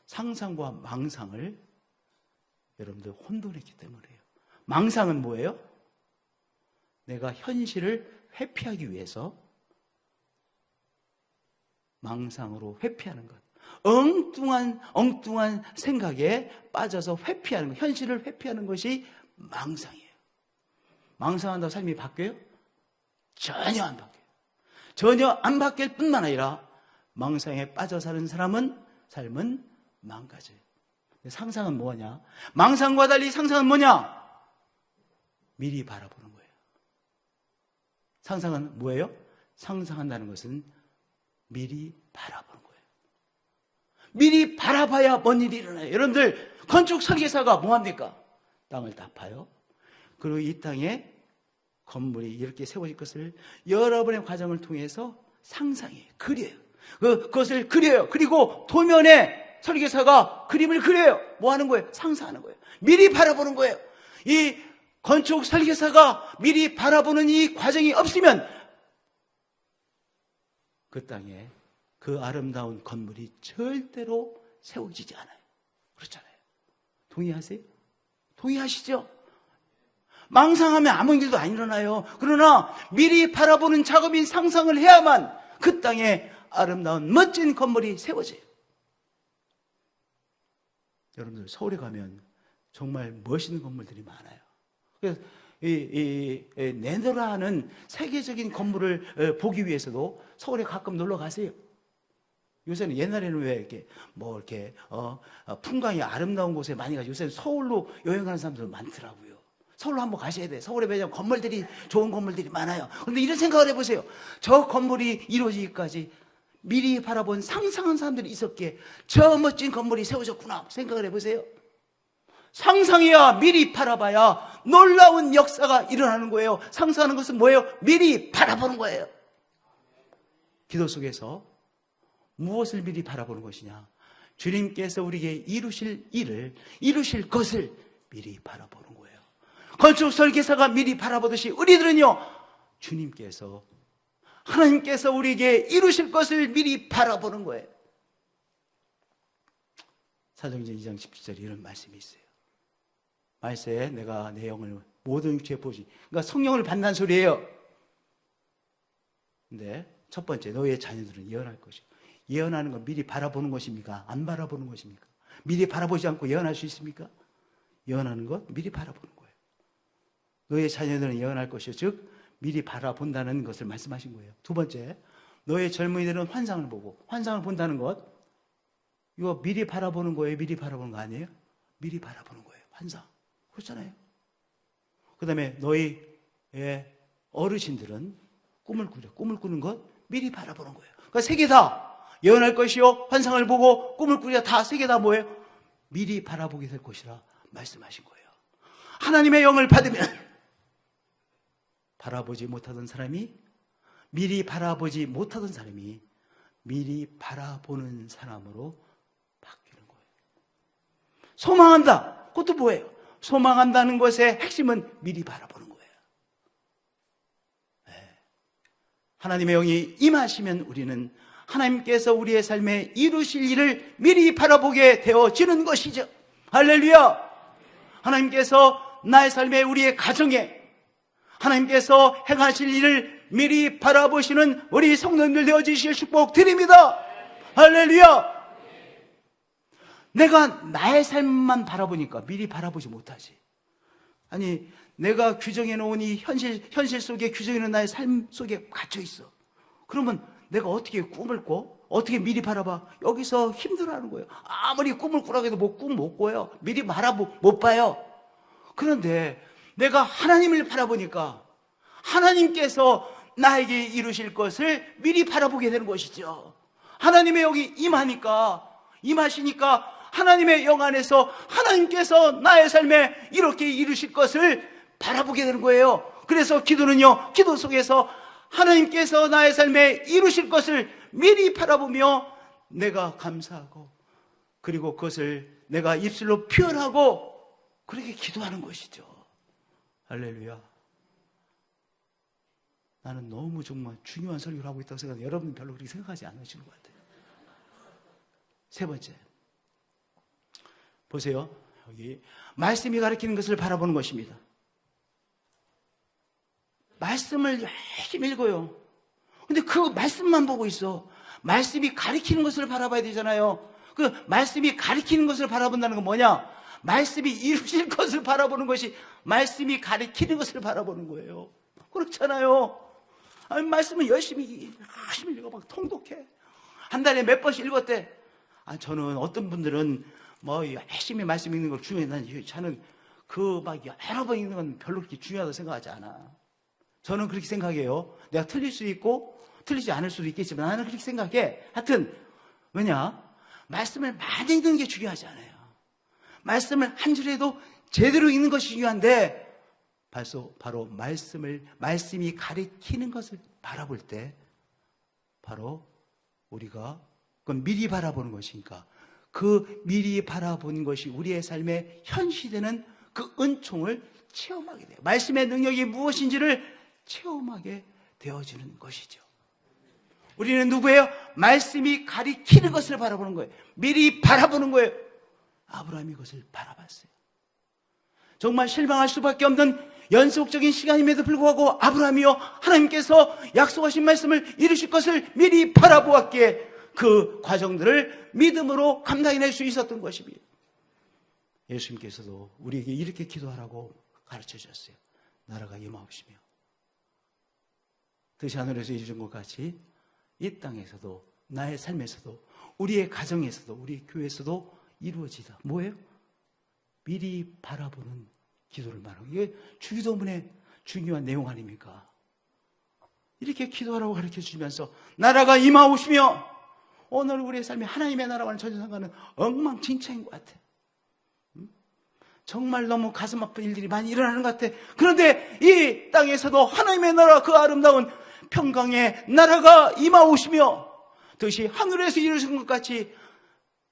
상상과 망상을 여러분들 혼돈했기 때문이에요. 망상은 뭐예요? 내가 현실을 회피하기 위해서 망상으로 회피하는 것. 엉뚱한 생각에 빠져서 회피하는 것. 현실을 회피하는 것이 망상이에요. 망상한다고 삶이 바뀌어요? 전혀 안 바뀌어요. 전혀 안 바뀔 뿐만 아니라 망상에 빠져 사는 삶은 망가져요. 상상은 뭐냐? 망상과 달리 상상은 뭐냐? 미리 바라보는 거예요. 상상은 뭐예요? 상상한다는 것은 미리 바라보는 거예요. 미리 바라봐야 뭔 일이 일어나요. 여러분들, 건축 설계사가 뭐합니까? 땅을 다 파요. 그리고 이 땅에 건물이 이렇게 세워질 것을 여러분의 과정을 통해서 상상해요. 그려요. 그것을 그려요. 그리고 도면에 설계사가 그림을 그려요. 뭐 하는 거예요? 상상하는 거예요. 미리 바라보는 거예요. 이 건축 설계사가 미리 바라보는 이 과정이 없으면 그 땅에 그 아름다운 건물이 절대로 세워지지 않아요. 그렇잖아요. 동의하세요? 동의하시죠? 망상하면 아무 일도 안 일어나요. 그러나 미리 바라보는 작업인 상상을 해야만 그 땅에 아름다운 멋진 건물이 세워져요. 여러분들, 서울에 가면 정말 멋있는 건물들이 많아요. 그래서 네더라는 세계적인 건물을 보기 위해서도 서울에 가끔 놀러 가세요. 요새는, 옛날에는 왜 이렇게 풍광이 아름다운 곳에 많이 가죠. 요새는 서울로 여행 가는 사람들 많더라고요. 서울로 한번 가셔야 돼요. 서울에 왜냐면 건물들이, 좋은 건물들이 많아요. 그런데 이런 생각을 해보세요. 저 건물이 이루어지기까지 미리 바라본 상상한 사람들이 있었기에 저 멋진 건물이 세워졌구나 생각을 해보세요. 상상해야, 미리 바라봐야 놀라운 역사가 일어나는 거예요. 상상하는 것은 뭐예요? 미리 바라보는 거예요. 기도 속에서 무엇을 미리 바라보는 것이냐? 주님께서 우리에게 이루실 일을, 이루실 것을 미리 바라보는 거예요. 건축 설계사가 미리 바라보듯이 우리들은요, 주님께서, 하나님께서 우리에게 이루실 것을 미리 바라보는 거예요. 사도행전 2장 17절에 이런 말씀이 있어요. 말세에 내가 내 영을 모든 육체에 보지. 그러니까 성령을 받는 소리예요. 근데 첫 번째, 너희의 자녀들은 예언할 것이요. 예언하는 건 미리 바라보는 것입니까? 안 바라보는 것입니까? 미리 바라보지 않고 예언할 수 있습니까? 예언하는 것 미리 바라보는 거예요. 너희의 자녀들은 예언할 것이요. 즉 미리 바라본다는 것을 말씀하신 거예요. 두 번째, 너의 젊은이들은 환상을 보고. 환상을 본다는 것, 이거 미리 바라보는 거예요? 미리 바라보는 거 아니에요? 미리 바라보는 거예요. 환상. 그렇잖아요. 그 다음에 너희의 어르신들은 꿈을 꾸려. 꿈을 꾸는 것 미리 바라보는 거예요. 그러니까 세 개 다 예언할 것이요, 환상을 보고 꿈을 꾸자, 다 세 개 다 뭐예요? 미리 바라보게 될 것이라 말씀하신 거예요. 하나님의 영을 받으면 바라보지 못하던 사람이, 미리 바라보지 못하던 사람이 미리 바라보는 사람으로 바뀌는 거예요. 소망한다. 그것도 뭐예요? 소망한다는 것의 핵심은 미리 바라보는 거예요. 하나님의 영이 임하시면 우리는 하나님께서 우리의 삶에 이루실 일을 미리 바라보게 되어지는 것이죠. 할렐루야! 하나님께서 나의 삶에, 우리의 가정에 하나님께서 행하실 일을 미리 바라보시는 우리 성도님들 되어주실 축복 드립니다. 할렐루야! 내가 나의 삶만 바라보니까 미리 바라보지 못하지. 아니, 내가 규정해 놓은 이 현실 속에 규정해 놓은 나의 삶 속에 갇혀 있어. 그러면 내가 어떻게 꿈을 꿔? 어떻게 미리 바라봐? 여기서 힘들어하는 거예요. 아무리 꿈을 꾸라고 해도 꿈 못 꿔요. 미리 못 봐요. 그런데 내가 하나님을 바라보니까 하나님께서 나에게 이루실 것을 미리 바라보게 되는 것이죠. 하나님의 영이 임하시니까 하나님의 영 안에서 하나님께서 나의 삶에 이렇게 이루실 것을 바라보게 되는 거예요. 그래서 기도는요, 기도 속에서 하나님께서 나의 삶에 이루실 것을 미리 바라보며 내가 감사하고, 그리고 그것을 내가 입술로 표현하고 그렇게 기도하는 것이죠. 할렐루야. 나는 너무 정말 중요한 설교를 하고 있다고 생각해요. 여러분은 별로 그렇게 생각하지 않으시는 것 같아요. 세 번째, 보세요. 여기 말씀이 가리키는 것을 바라보는 것입니다. 말씀을 열심히 읽어요. 근데 그 말씀만 보고 있어. 말씀이 가리키는 것을 바라봐야 되잖아요. 그 말씀이 가리키는 것을 바라본다는 건 뭐냐? 말씀이 이루실 것을 바라보는 것이 말씀이 가리키는 것을 바라보는 거예요. 그렇잖아요. 아니, 말씀을 열심히 읽어 막 통독해. 한 달에 몇 번씩 읽었대. 저는 어떤 분들은 뭐 열심히 말씀 읽는 걸 중요해. 저는 그 막 여러 번 읽는 건 별로 그렇게 중요하다고 생각하지 않아. 저는 그렇게 생각해요. 내가 틀릴 수도 있고 틀리지 않을 수도 있겠지만 나는 그렇게 생각해. 하여튼 왜냐? 말씀을 많이 읽는 게 중요하지 않아요. 말씀을 한 줄에도 제대로 읽는 것이 중요한데 바로 말씀이 가리키는 것을 바라볼 때 바로 우리가 그건 미리 바라보는 것이니까 그 미리 바라보는 것이 우리의 삶에 현시되는 그 은총을 체험하게 돼요. 말씀의 능력이 무엇인지를 체험하게 되어지는 것이죠. 우리는 누구예요? 말씀이 가리키는 것을 바라보는 거예요. 미리 바라보는 거예요. 아브라함이 그것을 바라봤어요. 정말 실망할 수밖에 없는 연속적인 시간임에도 불구하고 아브라함이요, 하나님께서 약속하신 말씀을 이루실 것을 미리 바라보았기에 그 과정들을 믿음으로 감당해낼 수 있었던 것입니다. 예수님께서도 우리에게 이렇게 기도하라고 가르쳐 주셨어요. 나라가 임하옵시며 뜻이 하늘에서 이루어진 것 같이 이 땅에서도, 나의 삶에서도, 우리의 가정에서도, 우리 교회에서도 이루어지다. 뭐예요? 미리 바라보는 기도를 말하고, 이게 주기도문의 중요한 내용 아닙니까? 이렇게 기도하라고 가르쳐 주시면서 나라가 임하옵시며, 오늘 우리의 삶이 하나님의 나라와는 전혀 상관은 엉망진창인 것 같아. 정말 너무 가슴 아픈 일들이 많이 일어나는 것 같아. 그런데 이 땅에서도 하나님의 나라, 그 아름다운 평강의 나라가 임하오시며 뜻이 하늘에서 이루어진 것 같이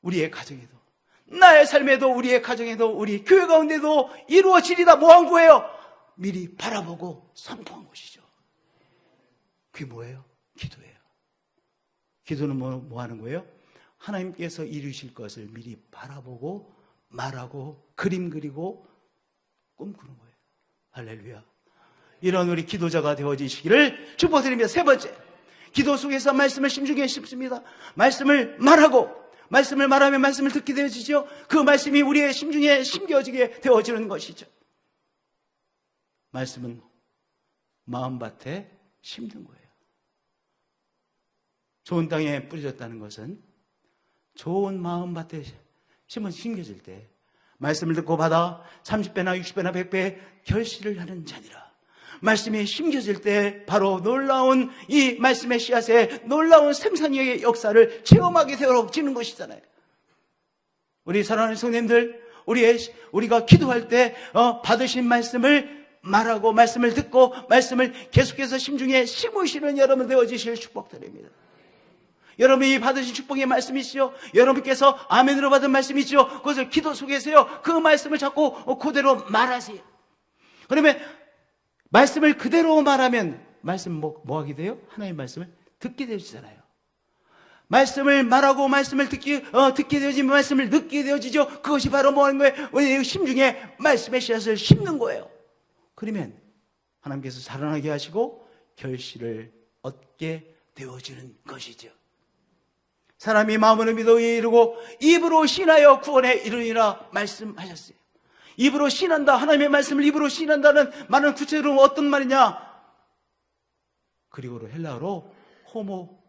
우리의 가정에도, 나의 삶에도, 우리의 가정에도, 우리 교회 가운데도 이루어지리다. 뭐 한 거예요? 미리 바라보고 선포한 것이죠. 그게 뭐예요? 기도예요. 기도는 뭐 하는 거예요? 하나님께서 이루실 것을 미리 바라보고 말하고 그림 그리고 꿈꾸는 거예요. 할렐루야. 이런 우리 기도자가 되어지시기를 축복드립니다. 세 번째, 기도 속에서 말씀을 심중에 씹습니다. 말씀을 말하고, 말씀을 말하면 말씀을 듣게 되어지죠. 그 말씀이 우리의 심중에 심겨지게 되어지는 것이죠. 말씀은 마음밭에 심는 거예요. 좋은 땅에 뿌려졌다는 것은 좋은 마음밭에 심겨질 때 말씀을 듣고 받아 30배나 60배나 100배 결실을 하는 자니라. 말씀이 심겨질 때 바로 놀라운 이 말씀의 씨앗에 놀라운 생산력의 역사를 체험하게 되어지는 것이잖아요. 우리 사랑하는 성도님들, 우리가 기도할 때 받으신 말씀을 말하고 말씀을 듣고 말씀을 계속해서 심중에 심으시는 여러분 되어지실 축복드립니다. 여러분이 받으신 축복의 말씀이시죠. 여러분께서 아멘으로 받은 말씀이죠. 그것을 기도 속에서요, 그 말씀을 자꾸 그대로 말하세요. 그러면 말씀을 그대로 말하면 말씀 뭐 하게 돼요? 하나님의 말씀을 듣게 되어지잖아요. 말씀을 말하고 말씀을 듣게 되어지면 말씀을 듣게 되어지죠. 그것이 바로 뭐 하는 거예요? 심중에 말씀의 씨앗을 심는 거예요. 그러면 하나님께서 자라나게 하시고 결실을 얻게 되어지는 것이죠. 사람이 마음으로 믿어 의에 이르고 입으로 신하여 구원에 이르리라 말씀하셨어요. 입으로 신한다, 하나님의 말씀을 입으로 신한다는 말은 구체적으로 어떤 말이냐? 그리고로 헬라어로 호모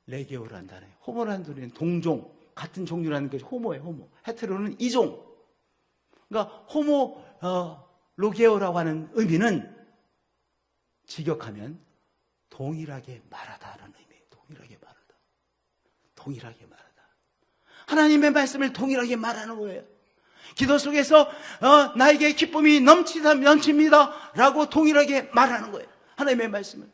레게오라는 단어예요. 호모라는 단어는 동종, 같은 종류라는 것이 호모예요. 호모. 헤테로는 이종. 그러니까 호모 로게오라고 하는 의미는 직역하면 동일하게 말하다라는 의미예요. 동일하게 말하다. 동일하게 말하다. 하나님의 말씀을 동일하게 말하는 거예요. 기도 속에서 나에게 기쁨이 넘칩니다 라고 동일하게 말하는 거예요. 하나님의 말씀을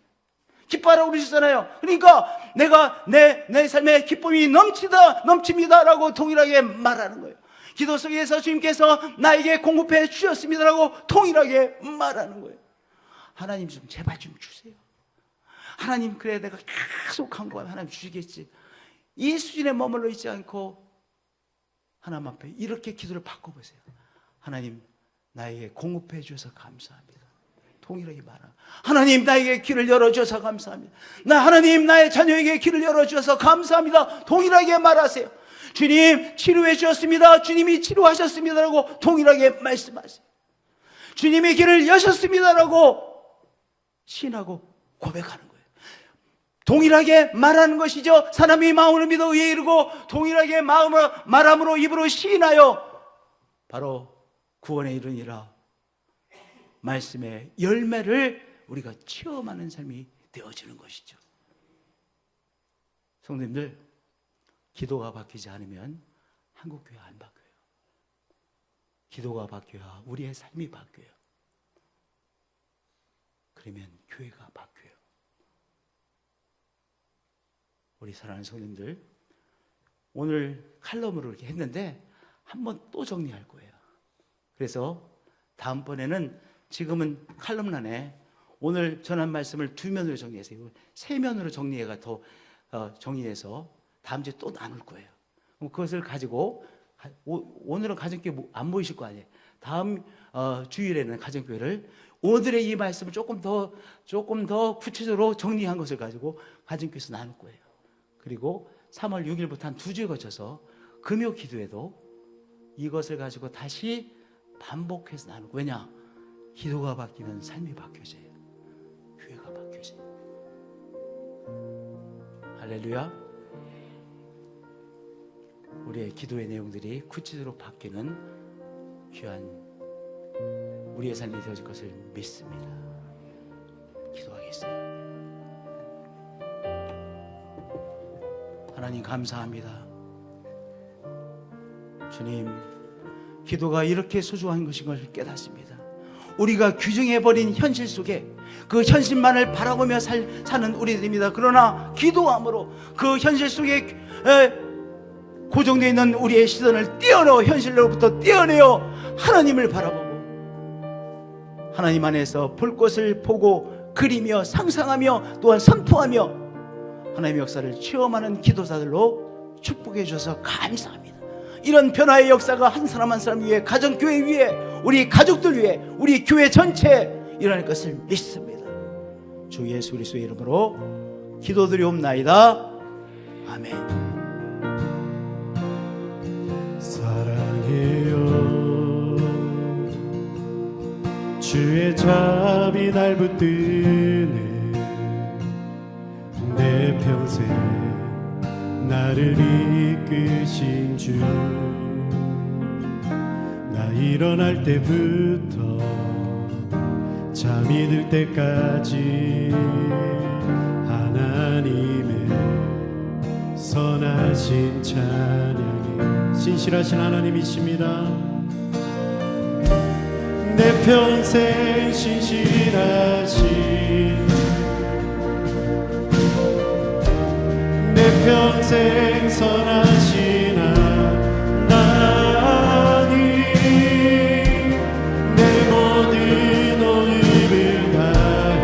기뻐하라고 그러셨잖아요. 그러니까 내가 내 삶에 기쁨이 넘칩니다 라고 동일하게 말하는 거예요. 기도 속에서 주님께서 나에게 공급해 주셨습니다 라고 동일하게 말하는 거예요. 하나님 좀 제발 좀 주세요. 하나님, 그래 내가 계속 한 거야. 하나님 주시겠지. 이 수준에 머물러 있지 않고 하나님 앞에 이렇게 기도를 바꿔보세요. 하나님, 나에게 공급해 주셔서 감사합니다. 동일하게 말하라. 하나님, 나에게 길을 열어주셔서 감사합니다. 하나님, 나의 자녀에게 길을 열어주셔서 감사합니다. 동일하게 말하세요. 주님, 치료해 주셨습니다. 주님이 치료하셨습니다라고 동일하게 말씀하세요. 주님의 길을 여셨습니다라고 신하고 고백하는 거예요. 동일하게 말하는 것이죠. 사람이 마음으로 믿어 의에 이르고 동일하게 말함으로 입으로 시인하여 바로 구원에 이르니라. 말씀의 열매를 우리가 체험하는 삶이 되어지는 것이죠. 성도님들, 기도가 바뀌지 않으면 한국교회 안 바뀌어요. 기도가 바뀌어야 우리의 삶이 바뀌어요. 그러면 교회가 바뀌어요. 우리 사랑하는 성도님들, 오늘 칼럼으로 이렇게 했는데 한번 또 정리할 거예요. 그래서 다음번에는, 지금은 칼럼란에 오늘 전한 말씀을 2면으로 정리해서 3면으로 정리해가 더 정리해서 다음 주에 또 나눌 거예요. 그럼 그것을 가지고 오늘은 가정교회 안 모이실 거 아니에요. 다음 주일에는 가정교회를 오늘의 이 말씀을 조금 더 구체적으로 정리한 것을 가지고 가정교회에서 나눌 거예요. 그리고 3월 6일부터 한 2주에 거쳐서 금요 기도에도 이것을 가지고 다시 반복해서 나누고, 왜냐? 기도가 바뀌면 삶이 바뀌어져요. 교회가 바뀌어져요. 할렐루야. 우리의 기도의 내용들이 구체적으로 바뀌는 귀한 우리의 삶이 되어질 것을 믿습니다. 기도하겠어요. 하나님, 감사합니다. 주님, 기도가 이렇게 소중한 것인 것을 깨닫습니다. 우리가 규정해버린 현실 속에 그 현실만을 바라보며 사는 우리들입니다. 그러나 기도함으로 그 현실 속에 고정되어 있는 우리의 시선을 현실로부터 떼어내어 하나님을 바라보고 하나님 안에서 볼 것을 보고 그리며 상상하며 또한 선포하며 하나님의 역사를 체험하는 기도자들로 축복해 주셔서 감사합니다. 이런 변화의 역사가 한 사람 한 사람 위에, 가정교회 위에, 우리 가족들 위에, 우리 교회 전체에 일어날 것을 믿습니다. 주 예수 그리스도의 이름으로 기도드리옵나이다. 아멘. 사랑해요, 주의 잡이 날 붙드네. 내 평생 나를 이끄신 주, 나 일어날 때부터 잠이 들 때까지 하나님의 선하신 찬양이 신실하신 하나님이십니다. 내 평생 신실하신 내 평생 선하신 하나님 내 모든 힘을 다해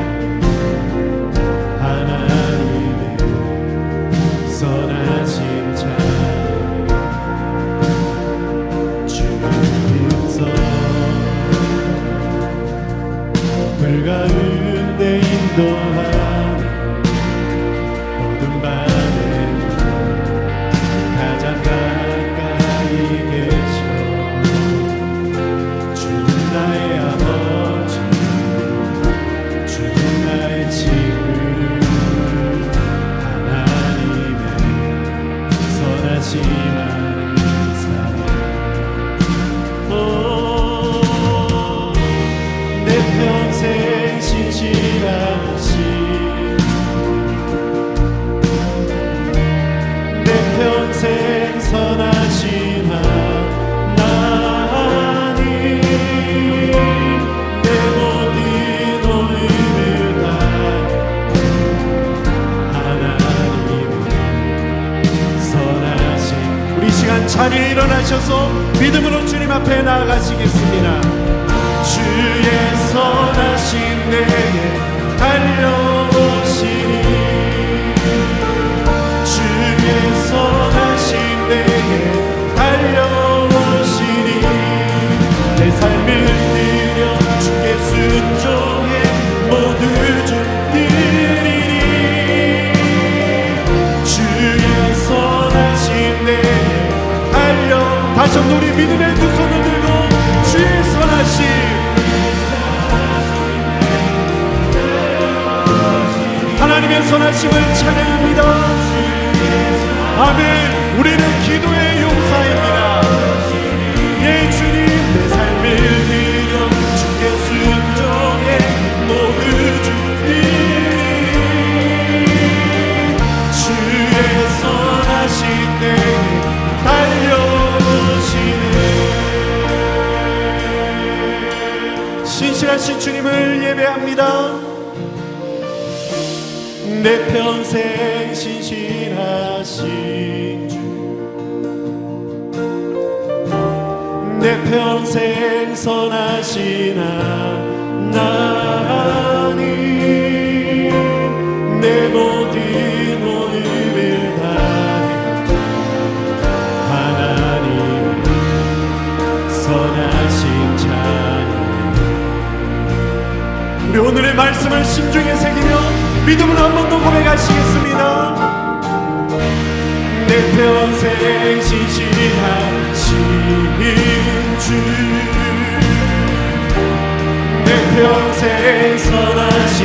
하나님의 선하신 찬양 주께서 불 가운데 인도하는 어둠 밤에 가장 가까이 계셔 주는 나의 아버지 주는 나의 친구 하나님의 선하신 사랑 내 평생 신실하신 내 평생 선하신 하나님 내 모든 힘을 다해 하나님의 선하신 우리 시간 자리에 일어나셔서 믿음으로 주님 앞에 나아가시겠습니다. 주의 선하신 내게 달려오시니 주의 선하신 내게 달려오시니 내 삶을 드려 주께 순종해 모두 주 드리니 주의 선하신 내게 달려 다시 한번 우리 믿음의 두 손을 들고 주의 선하신 하나님의 선하심을 찬양합니다. 아멘. 우리는 기도의 용사입니다. 예 주님 내 삶을 드려 주께 순종해 모두 주님 주의 선하신 내게 달려오시네. 신실하신 주님을 예배합니다. 내 평생 신실하신 주 내 평생 선하신 하나님 내 모든 힘을 다해 하나님 선하신 찬양 우리 오늘의 말씀을 심중에 새기며 믿음으로 한 번 더 고백하시겠습니다. 내 평생 신실하신 주 내 평생 선하신